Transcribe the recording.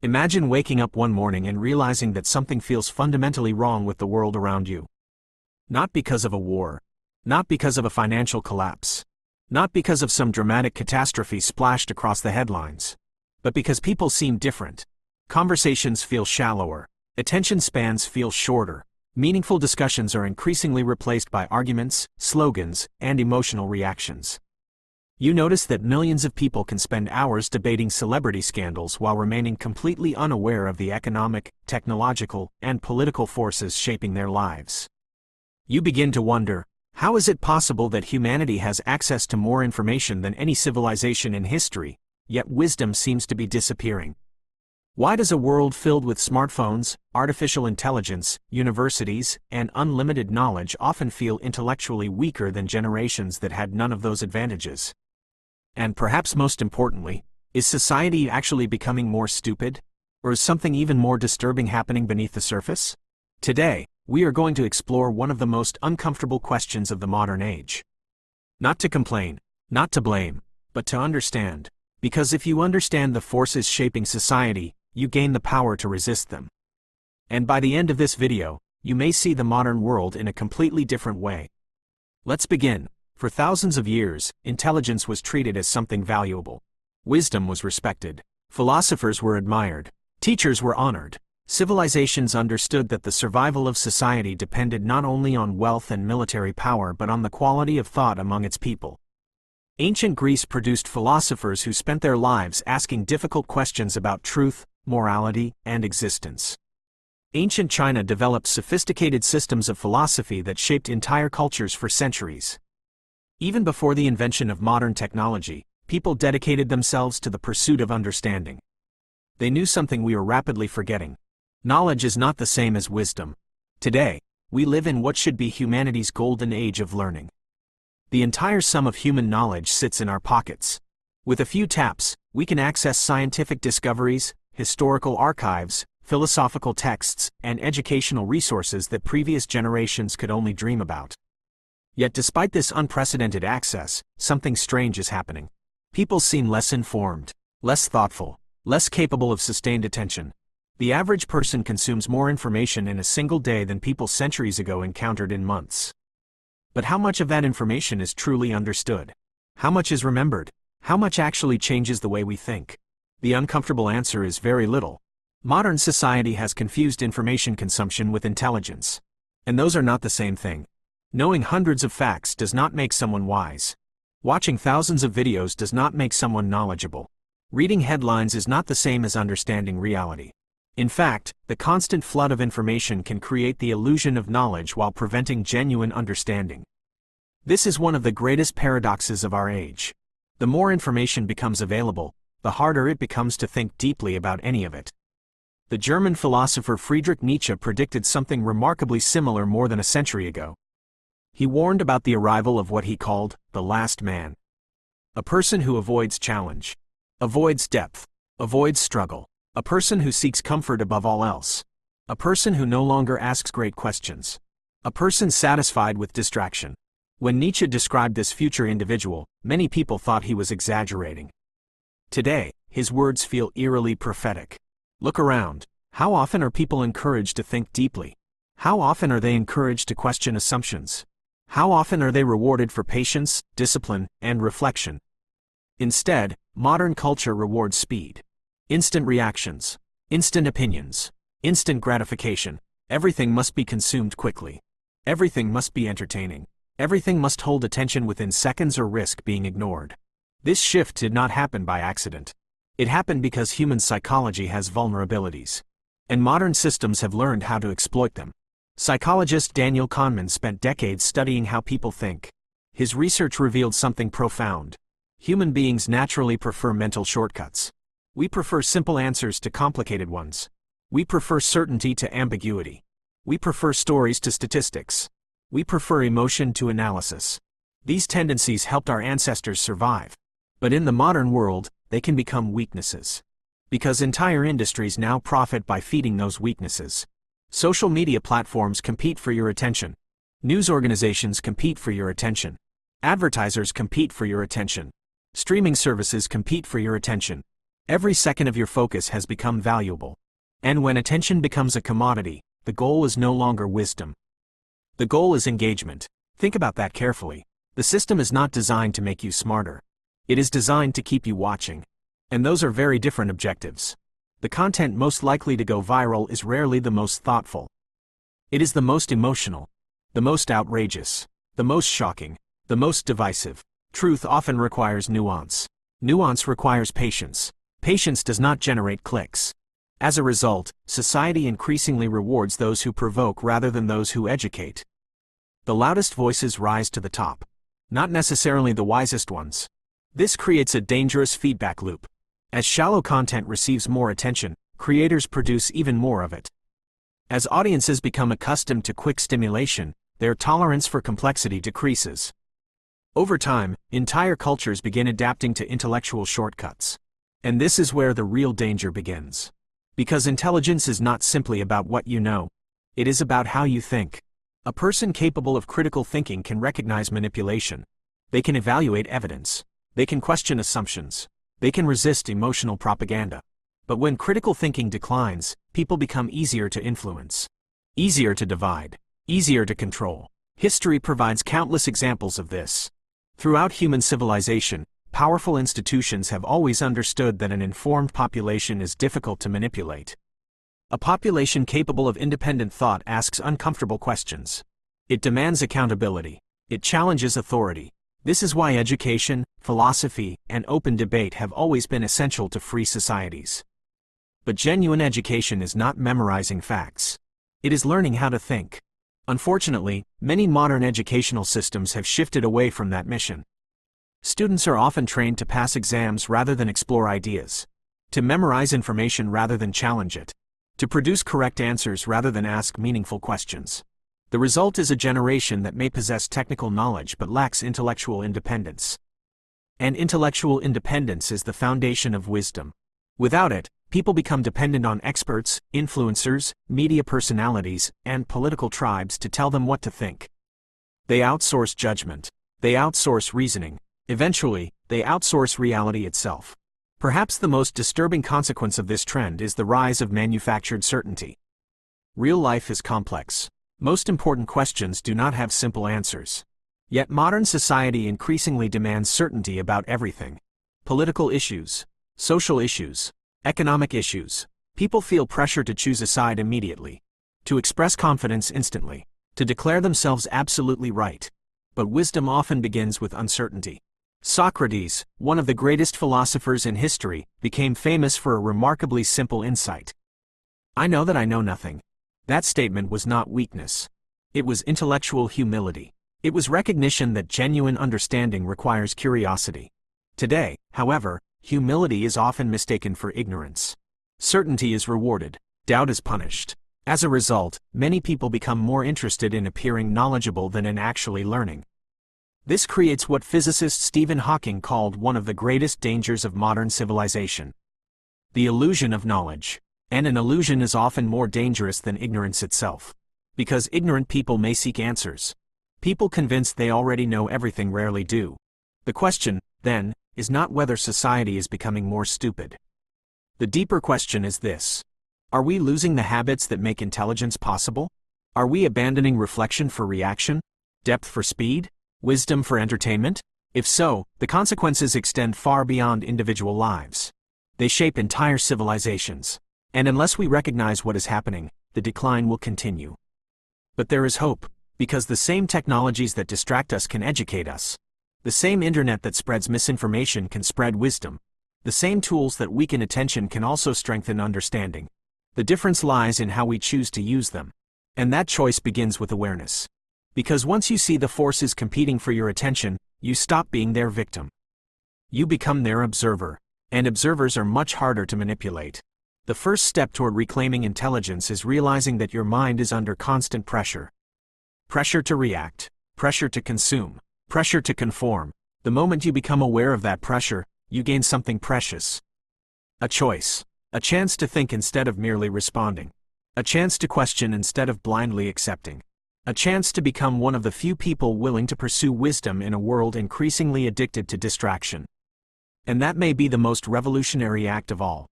Imagine waking up one morning and realizing that something feels fundamentally wrong with the world around you. Not because of a war. Not because of a financial collapse. Not because of some dramatic catastrophe splashed across the headlines. But because people seem different. Conversations feel shallower. Attention spans feel shorter. Meaningful discussions are increasingly replaced by arguments, slogans, and emotional reactions. You notice that millions of people can spend hours debating celebrity scandals while remaining completely unaware of the economic, technological, and political forces shaping their lives. You begin to wonder, how is it possible that humanity has access to more information than any civilization in history, yet wisdom seems to be disappearing? Why does a world filled with smartphones, artificial intelligence, universities, and unlimited knowledge often feel intellectually weaker than generations that had none of those advantages? And perhaps most importantly, is society actually becoming more stupid? Or is something even more disturbing happening beneath the surface? Today, we are going to explore one of the most uncomfortable questions of the modern age. Not to complain, not to blame, but to understand. Because if you understand the forces shaping society, you gain the power to resist them. And by the end of this video, you may see the modern world in a completely different way. Let's begin. For thousands of years, intelligence was treated as something valuable. Wisdom was respected. Philosophers were admired. Teachers were honored. Civilizations understood that the survival of society depended not only on wealth and military power but on the quality of thought among its people. Ancient Greece produced philosophers who spent their lives asking difficult questions about truth, morality, and existence. Ancient China developed sophisticated systems of philosophy that shaped entire cultures for centuries. Even before the invention of modern technology, people dedicated themselves to the pursuit of understanding. They knew something we are rapidly forgetting. Knowledge is not the same as wisdom. Today, we live in what should be humanity's golden age of learning. The entire sum of human knowledge sits in our pockets. With a few taps, we can access scientific discoveries, historical archives, philosophical texts, and educational resources that previous generations could only dream about. Yet despite this unprecedented access, something strange is happening. People seem less informed, less thoughtful, less capable of sustained attention. The average person consumes more information in a single day than people centuries ago encountered in months. But how much of that information is truly understood? How much is remembered? How much actually changes the way we think? The uncomfortable answer is very little. Modern society has confused information consumption with intelligence. And those are not the same thing. Knowing hundreds of facts does not make someone wise. Watching thousands of videos does not make someone knowledgeable. Reading headlines is not the same as understanding reality. In fact, the constant flood of information can create the illusion of knowledge while preventing genuine understanding. This is one of the greatest paradoxes of our age. The more information becomes available, the harder it becomes to think deeply about any of it. The German philosopher Friedrich Nietzsche predicted something remarkably similar more than a century ago. He warned about the arrival of what he called the last man. A person who avoids challenge, avoids depth, avoids struggle. A person who seeks comfort above all else. A person who no longer asks great questions. A person satisfied with distraction. When Nietzsche described this future individual, many people thought he was exaggerating. Today, his words feel eerily prophetic. Look around. How often are people encouraged to think deeply? How often are they encouraged to question assumptions? How often are they rewarded for patience, discipline, and reflection? Instead, modern culture rewards speed. Instant reactions, instant opinions, instant gratification. Everything must be consumed quickly. Everything must be entertaining. Everything must hold attention within seconds or risk being ignored. This shift did not happen by accident. It happened because human psychology has vulnerabilities. And modern systems have learned how to exploit them. Psychologist Daniel Kahneman spent decades studying how people think. His research revealed something profound. Human beings naturally prefer mental shortcuts. We prefer simple answers to complicated ones. We prefer certainty to ambiguity. We prefer stories to statistics. We prefer emotion to analysis. These tendencies helped our ancestors survive. But in the modern world, they can become weaknesses. Because entire industries now profit by feeding those weaknesses. Social media platforms compete for your attention. News organizations compete for your attention. Advertisers compete for your attention. Streaming services compete for your attention. Every second of your focus has become valuable. And when attention becomes a commodity, the goal is no longer wisdom. The goal is engagement. Think about that carefully. The system is not designed to make you smarter. It is designed to keep you watching. And those are very different objectives. The content most likely to go viral is rarely the most thoughtful. It is the most emotional, the most outrageous, the most shocking, the most divisive. Truth often requires nuance. Nuance requires patience. Patience does not generate clicks. As a result, society increasingly rewards those who provoke rather than those who educate. The loudest voices rise to the top, not necessarily the wisest ones. This creates a dangerous feedback loop. As shallow content receives more attention, creators produce even more of it. As audiences become accustomed to quick stimulation, their tolerance for complexity decreases. Over time, entire cultures begin adapting to intellectual shortcuts. And this is where the real danger begins. Because intelligence is not simply about what you know. It is about how you think. A person capable of critical thinking can recognize manipulation. They can evaluate evidence. They can question assumptions. They can resist emotional propaganda. But when critical thinking declines, people become easier to influence. Easier to divide. Easier to control. History provides countless examples of this. Throughout human civilization, powerful institutions have always understood that an informed population is difficult to manipulate. A population capable of independent thought asks uncomfortable questions. It demands accountability. It challenges authority. This is why education, philosophy, and open debate have always been essential to free societies. But genuine education is not memorizing facts. It is learning how to think. Unfortunately, many modern educational systems have shifted away from that mission. Students are often trained to pass exams rather than explore ideas, to memorize information rather than challenge it, to produce correct answers rather than ask meaningful questions. The result is a generation that may possess technical knowledge but lacks intellectual independence. And intellectual independence is the foundation of wisdom. Without it, people become dependent on experts, influencers, media personalities, and political tribes to tell them what to think. They outsource judgment. They outsource reasoning. Eventually, they outsource reality itself. Perhaps the most disturbing consequence of this trend is the rise of manufactured certainty. Real life is complex. Most important questions do not have simple answers. Yet modern society increasingly demands certainty about everything. Political issues, social issues, economic issues. People feel pressure to choose a side immediately, to express confidence instantly, to declare themselves absolutely right. But wisdom often begins with uncertainty. Socrates, one of the greatest philosophers in history, became famous for a remarkably simple insight. I know that I know nothing. That statement was not weakness. It was intellectual humility. It was recognition that genuine understanding requires curiosity. Today, however, humility is often mistaken for ignorance. Certainty is rewarded. Doubt is punished. As a result, many people become more interested in appearing knowledgeable than in actually learning. This creates what physicist Stephen Hawking called one of the greatest dangers of modern civilization: the illusion of knowledge. And an illusion is often more dangerous than ignorance itself. Because ignorant people may seek answers. People convinced they already know everything rarely do. The question, then, is not whether society is becoming more stupid. The deeper question is this: are we losing the habits that make intelligence possible? Are we abandoning reflection for reaction? Depth for speed? Wisdom for entertainment? If so, the consequences extend far beyond individual lives. They shape entire civilizations. And unless we recognize what is happening, the decline will continue. But there is hope, because the same technologies that distract us can educate us. The same internet that spreads misinformation can spread wisdom. The same tools that weaken attention can also strengthen understanding. The difference lies in how we choose to use them. And that choice begins with awareness. Because once you see the forces competing for your attention, you stop being their victim. You become their observer. And observers are much harder to manipulate. The first step toward reclaiming intelligence is realizing that your mind is under constant pressure. Pressure to react. Pressure to consume. Pressure to conform. The moment you become aware of that pressure, you gain something precious. A choice. A chance to think instead of merely responding. A chance to question instead of blindly accepting. A chance to become one of the few people willing to pursue wisdom in a world increasingly addicted to distraction. And that may be the most revolutionary act of all.